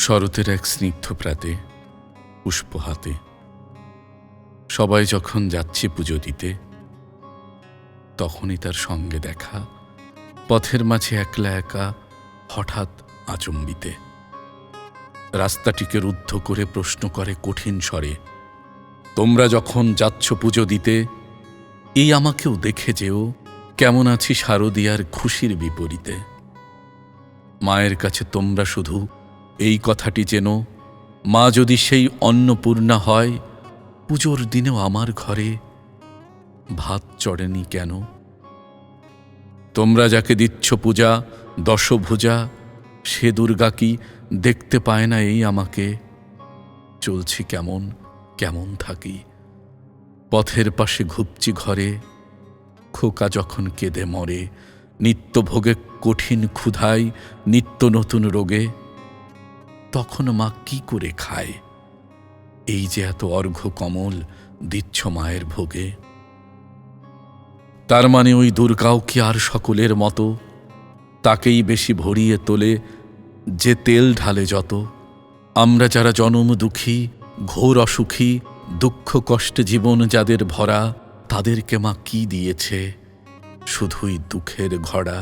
শরতের এক স্নিগ্ধ প্রাতে পুষ্প হাতে সবাই যখন যাচ্ছে পুজো দিতে, তখনই তার সঙ্গে দেখা পথের মাঝে একলা একা হঠাৎ আচম্বিতে। রাস্তাটিকে রুদ্ধ করে প্রশ্ন করে কঠিন স্বরে, তোমরা যখন যাচ্ছ পুজো দিতে, এই আমাকেও দেখে যেও কেমন আছি শারদিয়ার খুশির বিপরীতে। মায়ের কাছে তোমরা শুধু এই কথাটি জেনো, মা যদি সেই অন্নপূর্ণা হয়, পুজোর দিনেও আমার ঘরে ভাত চড়েনি কেন? তোমরা যাকে দিচ্ছ পূজা দশভুজা, সে দুর্গা কি দেখতে পায় না এই আমাকে? চলছি কেমন কেমন থাকি, পথের পাশে ঘুপচি ঘরে, খোকা যখন কেঁদে মরে, নিত্য ভোগে কঠিন ক্ষুধায়, নিত্য নতুন রোগে, তখন মা কি করে খায়? এই যে এত অর্ঘ্য কমল দিচ্ছ মায়ের ভোগে। তার মানে ওই দুর্গাও কি আর সকলের মতো? তাকেই বেশি ভরিয়ে তোলে যে তেল ঢালে যত। আমরা যারা জনম দুঃখী, ঘোর অসুখী, দুঃখ কষ্টে জীবন যাদের ভরা, তাদেরকে মা কি দিয়েছে? শুধুই দুঃখের ঘড়া।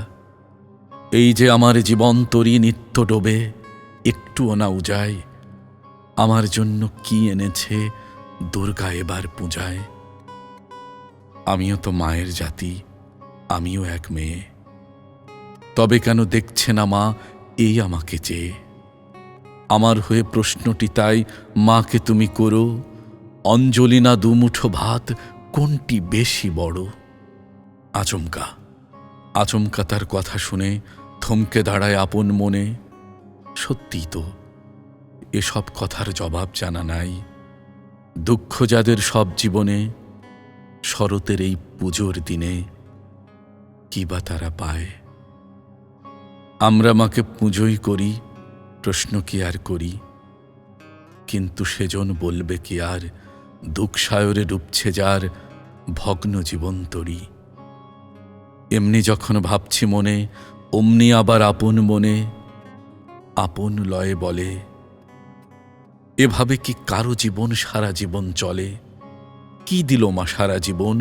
এই যে আমার জীবন তরি নিত্য ডোবে, একটুও না উজায়, আমার জন্য কি এনেছে দুর্গা এবার পূজায়? আমিও তো মায়ের জাতি, আমিও এক মেয়ে, তবে কেন দেখছে না মা এই আমাকে চেয়ে? আমার হয়ে প্রশ্নটি তাই মাকে তুমি করো, অঞ্জলি না দুমুঠো ভাত, কোনটি বেশি বড়? আচমকা আচমকা তার কথা শুনে থমকে দাঁড়ায় আপন মনে। সত্যিই তো, এসব কথার জবাব জানা নাই। দুঃখ যাদের সব জীবনে, শরতের এই পুজোর দিনে কি বা তারা পায়? আমরা মাকে পুজোই করি, প্রশ্ন কি আর করি? কিন্তু সেজন বলবে কি আর, দুঃখ সায়রে ডুবছে যার ভগ্ন জীবন তরি। এমনি যখন ভাবছি মনে, অমনি আবার আপন মনে আপন লয়ে বলে, এভাবে কি কারো জীবন সারা জীবন চলে? কি দিল মা সারা জীবন,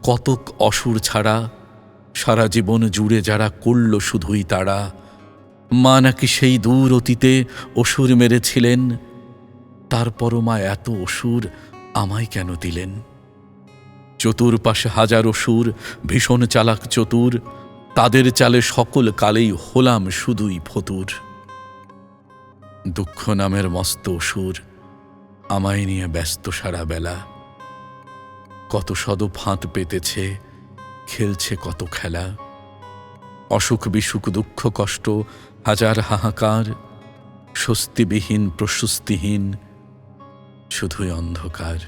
কতক অসুর ছাড়া? সারা জীবন জুড়ে যারা করল শুধুই তারা। মা নাকি সেই দূর অতীতে অসুর মেরেছিলেন, তারপরও মা এত অসুর আমায় কেন দিলেন? চতুর্পাশে হাজার অসুর, ভীষণ চালাক চতুর, তাদের চালে সকল কালেই হলাম শুধুই ফতুর। দুঃখ নামের মস্ত অসুর আমায় নিয়ে ব্যস্ত সারা বেলা, কত সদ ফাঁদ পেতেছে, খেলছে কত খেলা। অসুখ বিসুখ দুঃখ কষ্ট হাজার হাহাকার, স্বস্তিবিহীন প্রশস্তিহীন শুধুই অন্ধকার।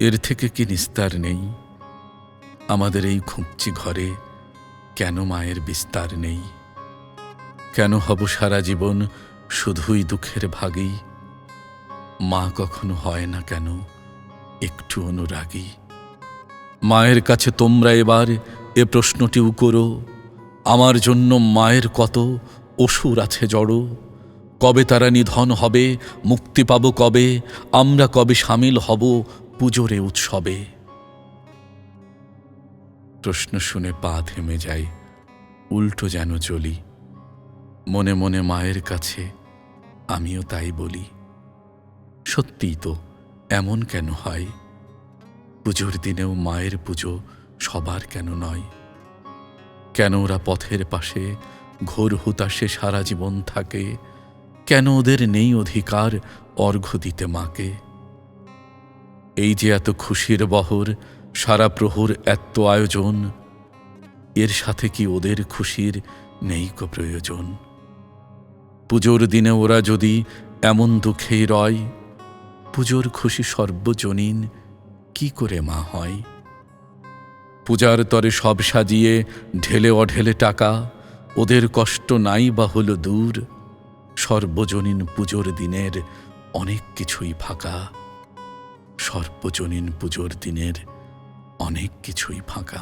এর থেকে কি নিস্তার নেই? আমাদের এই খুঁপচি ঘরে কেন মায়ের বিস্তার নেই? কেন হব সারা জীবন শুধুই দুঃখের ভাগী? মা কখনো হয় না কেন একটু অনুরাগী? মায়ের কাছে তোমরা এবার এ প্রশ্নটিও করো, আমার জন্য মায়ের কত অসুর আছে জড়ো। কবে তারা নিধন হবে, মুক্তি পাব কবে, আমরা কবে সামিল হব পুজোরে উৎসবে? প্রশ্ন শুনে পা থেমে যায়, উল্টো যেন চলি। মনে মনে মায়ের কাছে আমিও তাই বলি, সত্যিই তো এমন কেন হয়? পুজোর দিনেও মায়ের পুজো সবার কেন নয়? কেন ওরা পথের পাশে ঘোর হুতাশে সারা জীবন থাকে? কেন ওদের নেই অধিকার অর্ঘ্য দিতে মাকে? এই যে এত খুশির বহর, সারা প্রহর এত আয়োজন, এর সাথে কি ওদের খুশির নেই কো প্রয়োজন? পুজোর দিনে ওরা যদি এমন দুঃখেই রয়, পুজোর খুশি সর্বজনীন কি করে মা হয়? পূজার তরে সব সাজিয়ে ঢেলে অঢেলে টাকা, ওদের কষ্ট নাই বা হলো দূর। সর্বজনীন পুজোর দিনের অনেক কিছুই ফাঁকা, সর্বজনীন পুজোর দিনের অনেক কিছুই ফাঁকা।